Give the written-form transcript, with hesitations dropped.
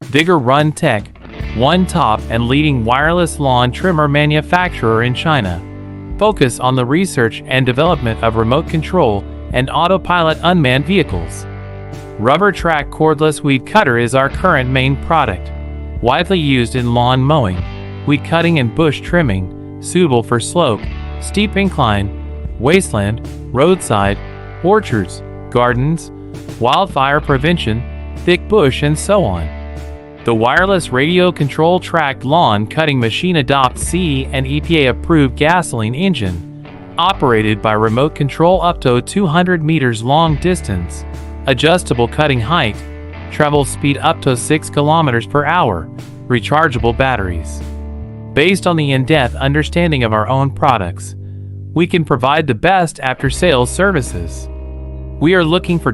Vigor Run Tech, one top and leading wireless lawn trimmer manufacturer in China. Focus on the research and development of remote control and autopilot unmanned vehicles. Rubber Track Cordless Weed Cutter is our current main product. Widely used in lawn mowing, weed cutting and bush trimming, suitable for slope, steep incline, wasteland, roadside, orchards, gardens, wildfire prevention, thick bush and so on. The wireless radio control tracked lawn cutting machine adopts CE and EPA approved gasoline engine, operated by remote control up to 200 meters long distance, adjustable cutting height, travel speed up to 6 kilometers per hour, rechargeable batteries. Based on the in-depth understanding of our own products, we can provide the best after-sales services. We are looking for